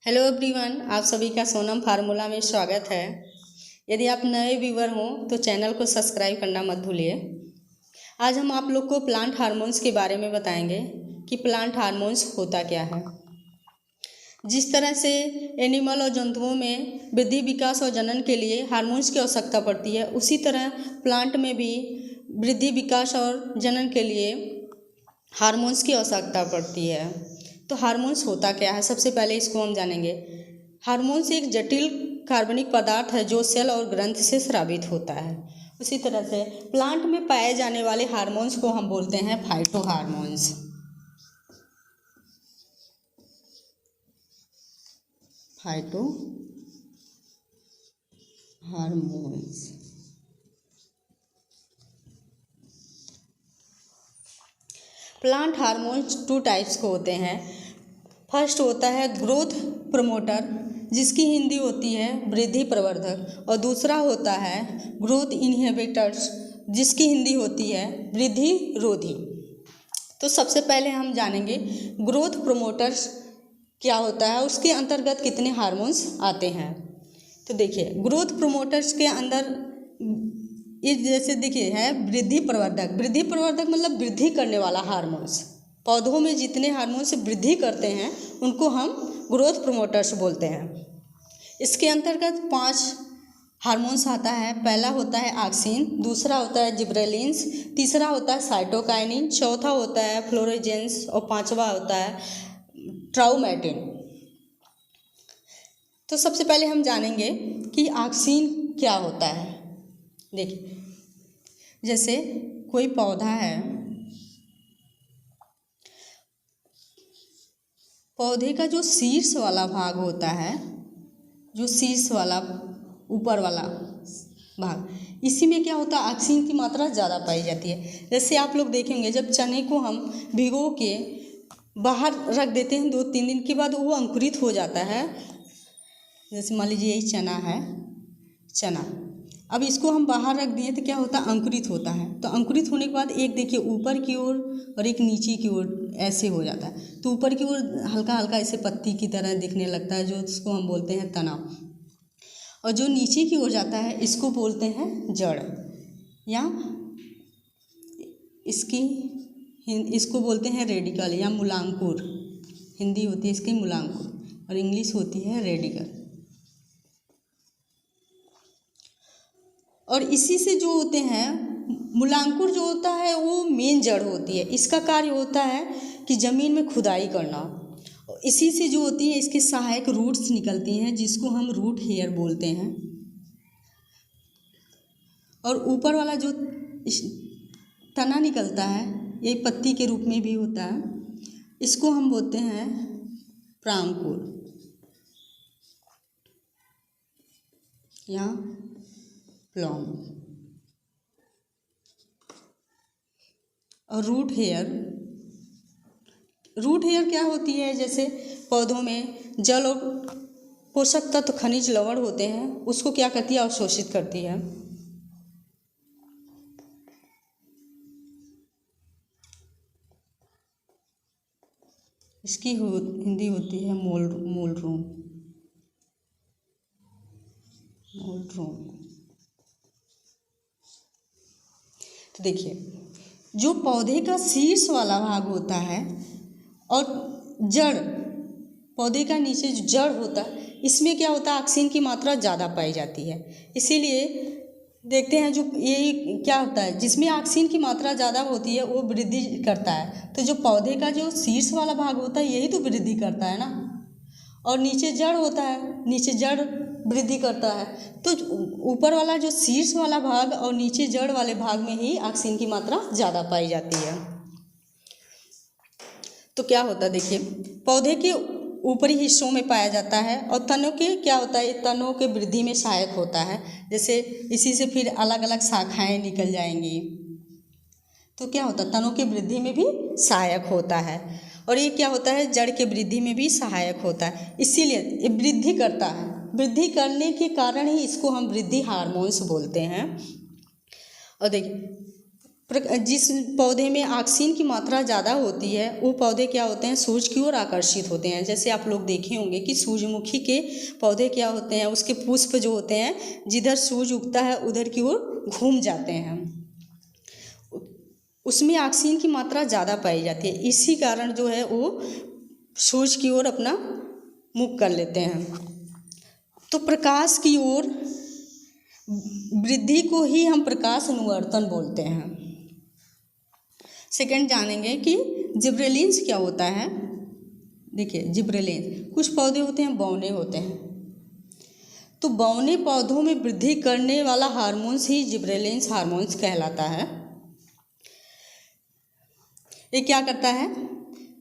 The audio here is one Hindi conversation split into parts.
हेलो एवरीवन, आप सभी का सोनम फार्मूला में स्वागत है। यदि आप नए व्यूवर हों तो चैनल को सब्सक्राइब करना मत भूलिए। आज हम आप लोग को प्लांट हार्मोन्स के बारे में बताएंगे कि प्लांट हार्मोन्स होता क्या है। जिस तरह से एनिमल और जंतुओं में वृद्धि, विकास और जनन के लिए हार्मोन्स की आवश्यकता पड़ती है, उसी तरह प्लांट में भी वृद्धि, विकास और जनन के लिए हार्मोन्स की आवश्यकता पड़ती है। तो हार्मोन्स होता क्या है, सबसे पहले इसको हम जानेंगे। हार्मोन्स एक जटिल कार्बनिक पदार्थ है जो सेल और ग्रंथि से स्रावित होता है। उसी तरह से प्लांट में पाए जाने वाले हार्मोन्स को हम बोलते हैं phyto hormones. Phyto hormones plant hormones two types को होते हैं। फर्स्ट होता है ग्रोथ प्रमोटर, जिसकी हिंदी होती है वृद्धि प्रवर्धक, और दूसरा होता है ग्रोथ इनहिबिटर्स, जिसकी हिंदी होती है वृद्धि रोधी। तो सबसे पहले हम जानेंगे ग्रोथ प्रमोटर्स क्या होता है, उसके अंतर्गत कितने हार्मोन्स आते हैं। तो देखिए, ग्रोथ प्रमोटर्स के अंदर ये जैसे देखिए है वृद्धि प्रवर्धक। वृद्धि प्रवर्धक मतलब वृद्धि करने वाला हार्मोन्स। पौधों में जितने हार्मोन्स वृद्धि करते हैं उनको हम ग्रोथ प्रमोटर्स बोलते हैं। इसके अंतर्गत 5 हार्मोन्स आता है। पहला होता है ऑक्सिन, दूसरा होता है जिब्रेलिन्स, तीसरा होता है साइटोकाइनिन, चौथा होता है फ्लोरोजेंस और पांचवा होता है ट्राउमेटिन। तो सबसे पहले हम जानेंगे कि ऑक्सिन क्या होता है। देखिए, जैसे कोई पौधा है, पौधे का जो शीर्ष वाला भाग होता है, जो शीर्ष वाला ऊपर वाला भाग, इसी में क्या होता है ऑक्सीजन की मात्रा ज़्यादा पाई जाती है। जैसे आप लोग देखेंगे जब चने को हम भिगो के बाहर रख देते हैं 2-3 दिन के बाद वो अंकुरित हो जाता है। जैसे मान लीजिए यही चना है, चना अब इसको हम बाहर रख दिए तो क्या होता है अंकुरित होता है। तो अंकुरित होने के बाद एक देखिए ऊपर की ओर और एक नीचे की ओर ऐसे हो जाता है। तो ऊपर की ओर हल्का हल्का ऐसे पत्ती की तरह दिखने लगता है, जो इसको हम बोलते हैं तना, और जो नीचे की ओर जाता है इसको बोलते हैं जड़, या इसको बोलते हैं रेडिकल या मूलांकुर। हिंदी होती है इसकी मूलांकुर और इंग्लिश होती है रेडिकल। और इसी से जो होते हैं मूलांकुर जो होता है वो मेन जड़ होती है। इसका कार्य होता है कि ज़मीन में खुदाई करना। इसी से जो होती है इसके सहायक रूट्स निकलती हैं, जिसको हम रूट हेयर बोलते हैं। और ऊपर वाला जो तना निकलता है ये पत्ती के रूप में भी होता है, इसको हम बोलते हैं प्रांकुर या प्लॉम। और रूट हेयर क्या होती है, जैसे पौधों में जल और पोषक तत्व खनिज लवण होते हैं, उसको क्या करती है अवशोषित करती है। इसकी हिंदी होती है मूल रूम। तो देखिए, जो पौधे का शीर्ष वाला भाग होता है और जड़, पौधे का नीचे जो जड़ होता है, इसमें क्या होता है ऑक्सीजन की मात्रा ज़्यादा पाई जाती है। इसीलिए देखते हैं जो ये क्या होता है, जिसमें ऑक्सीजन की मात्रा ज़्यादा होती है वो वृद्धि करता है। तो जो पौधे का जो शीर्ष वाला भाग होता है यही तो वृद्धि करता है ना, और नीचे जड़ होता है, नीचे जड़ वृद्धि करता है। तो ऊपर वाला जो शीर्ष वाला भाग और नीचे जड़ वाले भाग में ही ऑक्सीजन की मात्रा ज़्यादा पाई जाती है। तो क्या होता है देखिए, पौधे के ऊपरी हिस्सों में पाया जाता है और तनों के क्या होता है, तनों के वृद्धि में सहायक होता है। जैसे इसी से फिर अलग अलग शाखाएं निकल जाएंगी, तो क्या होता है तनों की वृद्धि में भी सहायक होता है। और ये क्या होता है जड़ के वृद्धि में भी सहायक होता है। इसीलिए ये वृद्धि करता है, वृद्धि करने के कारण ही इसको हम वृद्धि हार्मोन्स बोलते हैं। और देखिए जिस पौधे में ऑक्सीजन की मात्रा ज़्यादा होती है वो पौधे क्या होते हैं, सूर्य की ओर आकर्षित होते हैं। जैसे आप लोग देखे होंगे कि सूर्यमुखी के पौधे क्या होते हैं, उसके पुष्प जो होते हैं जिधर सूर्य उगता है उधर की ओर घूम जाते हैं, उसमें ऑक्सीजन की मात्रा ज़्यादा पाई जाती है। इसी कारण जो है वो सूर्य की ओर अपना मुख कर लेते हैं। तो प्रकाश की ओर वृद्धि को ही हम प्रकाश अनुवर्तन बोलते हैं। सेकंड जानेंगे कि जिब्रेलिन्स क्या होता है। देखिए जिब्रेलिन्स, कुछ पौधे होते हैं बौने होते हैं, तो बौने पौधों में वृद्धि करने वाला हार्मोन्स ही जिब्रेलिन्स हार्मोन्स कहलाता है। ये क्या करता है,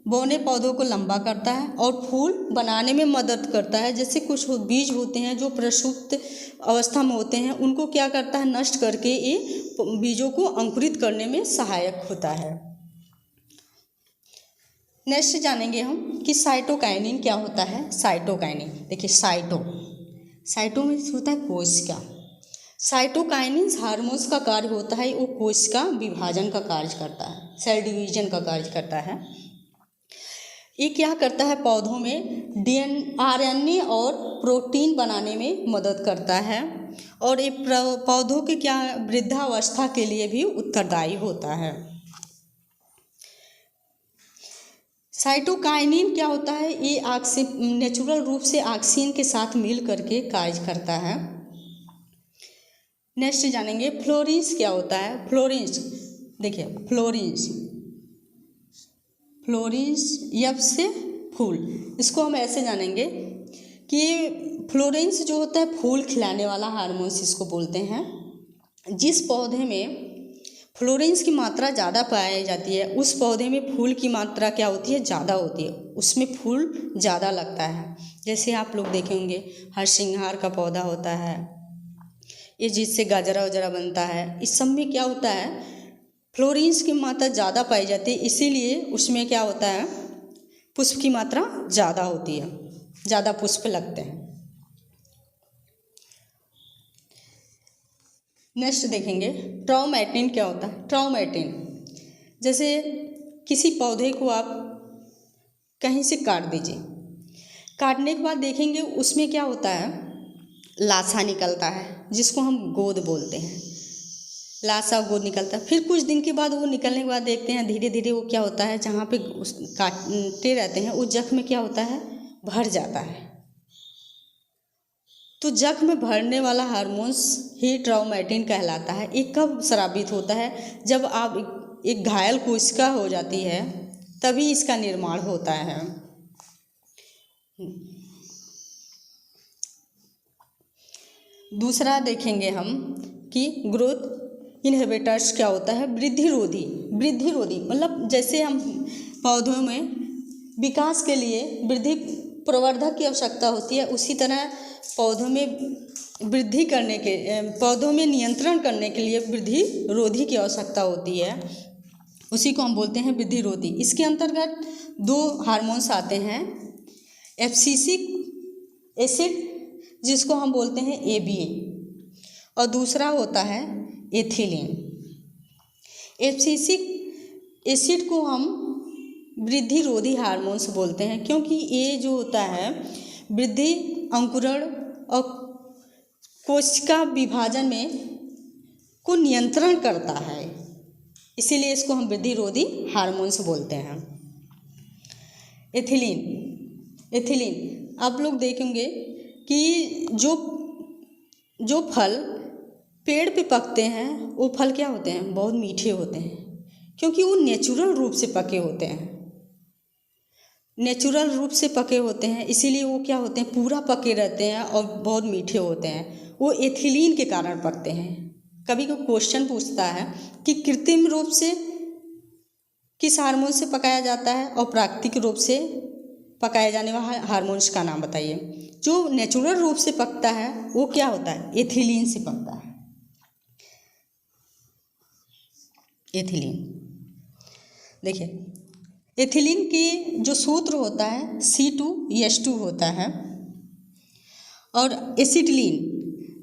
बौने पौधों को लंबा करता है और फूल बनाने में मदद करता है। जैसे कुछ बीज होते हैं जो प्रसुप्त अवस्था में होते हैं, उनको क्या करता है, नष्ट करके ये बीजों को अंकुरित करने में सहायक होता है। नेक्स्ट जानेंगे हम कि साइटोकाइनिन क्या होता है। साइटोकाइनिन, देखिए साइटो में होता है कोशिका। साइटोकाइनिन हार्मोन्स का कार्य होता है, वो कोशिका विभाजन का कार्य करता है, सेल डिवीजन का कार्य करता है। ये क्या करता है, पौधों में आरएनए और प्रोटीन बनाने में मदद करता है और ये पौधों के क्या वृद्धावस्था के लिए भी उत्तरदायी होता है। साइटोकाइनिन क्या होता है, ये नेचुरल रूप से ऑक्सीजन के साथ मिल करके कार्य करता है। नेक्स्ट जानेंगे फ्लोरेंस क्या होता है। फ्लोरेंस, देखिए फ्लोरेंस यफ से फूल, इसको हम ऐसे जानेंगे कि फ्लोरेंस जो होता है फूल खिलाने वाला हार्मोन्स इसको बोलते हैं। जिस पौधे में फ्लोरेंस की मात्रा ज़्यादा पाई जाती है उस पौधे में फूल की मात्रा क्या होती है, ज़्यादा होती है, उसमें फूल ज़्यादा लगता है। जैसे आप लोग देखे होंगे हरसिंहार का पौधा होता है, ये जिससे गाजरा वगैरह बनता है, इस सब में क्या होता है, फ्लोरेंस की मात्रा ज़्यादा पाई जाती है, इसीलिए उसमें क्या होता है, पुष्प की मात्रा ज़्यादा होती है, ज़्यादा पुष्प लगते हैं। नेक्स्ट देखेंगे ट्राउमेटिन क्या होता है। ट्राउमेटिन, जैसे किसी पौधे को आप कहीं से काट दीजिए, काटने के बाद देखेंगे उसमें क्या होता है, लाशा निकलता है जिसको हम गोद बोलते हैं, लाशा गोद निकलता है। फिर कुछ दिन के बाद वो निकलने के बाद देखते हैं धीरे धीरे वो क्या होता है, जहाँ पे काटते रहते हैं उस जख्म में क्या होता है, भर जाता है। तो जख्म में भरने वाला हार्मोन्स ही ट्राउमेटिन कहलाता है। ये कब स्रावित होता है, जब आप एक घायल कोशिका हो जाती है तभी इसका निर्माण होता है। दूसरा देखेंगे हम कि ग्रोथ इनहिबिटर्स क्या होता है। वृद्धि रोधी मतलब जैसे हम पौधों में विकास के लिए वृद्धि प्रवर्धक की आवश्यकता होती है, उसी तरह पौधों में वृद्धि करने के पौधों में नियंत्रण करने के लिए वृद्धि रोधी की आवश्यकता होती है, उसी को हम बोलते हैं वृद्धि रोधी। इसके अंतर्गत 2 हार्मोन्स आते हैं, एब्सिसिक एसिड जिसको हम बोलते हैं ABA, और दूसरा होता है एथिलीन। एब्सिसिक एसिड को हम वृद्धि रोधी हार्मोन्स बोलते हैं, क्योंकि ये जो होता है वृद्धि, अंकुरण और कोशिका विभाजन में को नियंत्रण करता है, इसीलिए इसको हम वृद्धि रोधी हार्मोन्स बोलते हैं। एथिलीन आप लोग देखेंगे कि जो फल पेड़ पे पकते हैं वो फल क्या होते हैं, बहुत मीठे होते हैं, क्योंकि वो नेचुरल रूप से पके होते हैं, नेचुरल रूप से पके होते हैं, इसीलिए वो क्या होते हैं, पूरा पके रहते हैं और बहुत मीठे होते हैं। वो एथिलीन के कारण पकते हैं। कभी कोई क्वेश्चन पूछता है कि कृत्रिम रूप से किस हार्मोन से पकाया जाता है और प्राकृतिक रूप से पकाए जाने वाले हार्मोन्स का नाम बताइए। जो नेचुरल रूप से पकता है वो क्या होता है, एथिलीन से पकता है। एथिलीन, देखिए एथिलीन की जो सूत्र होता है C2H2 होता है, और एसिटिलीन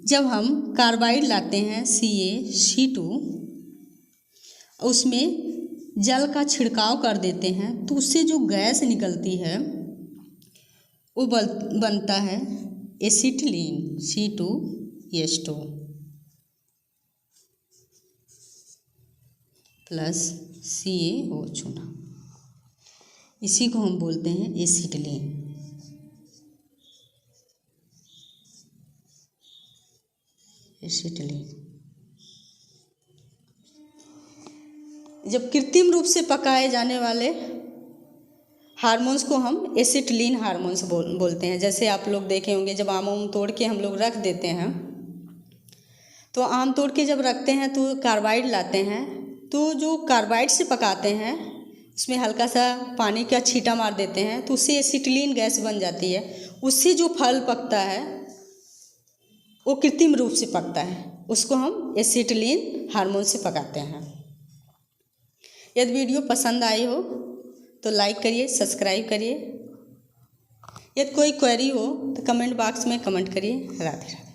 जब हम कार्बाइड लाते हैं CaC2 उसमें जल का छिड़काव कर देते हैं तो उससे जो गैस निकलती है वो बनता है एसिटिलीन C2H2 प्लस CaO चूना। इसी को हम बोलते हैं एसिटिलीन। एसिटिलीन जब कृत्रिम रूप से पकाए जाने वाले हार्मोन्स को हम एसिटिलीन हार्मोन्स बोलते हैं। जैसे आप लोग देखे होंगे जब आम तोड़ के हम लोग रख देते हैं तो आम तोड़ के जब रखते हैं तो कार्बाइड लाते हैं, तो जो कार्बाइड से पकाते हैं उसमें हल्का सा पानी का छींटा मार देते हैं तो उससे एसिटिलीन गैस बन जाती है। उससे जो फल पकता है वो कृत्रिम रूप से पकता है, उसको हम एसिटिलीन हार्मोन से पकाते हैं। यदि वीडियो पसंद आई हो तो लाइक करिए, सब्सक्राइब करिए। यदि कोई क्वेरी हो तो कमेंट बॉक्स में कमेंट करिए। राधे राधे।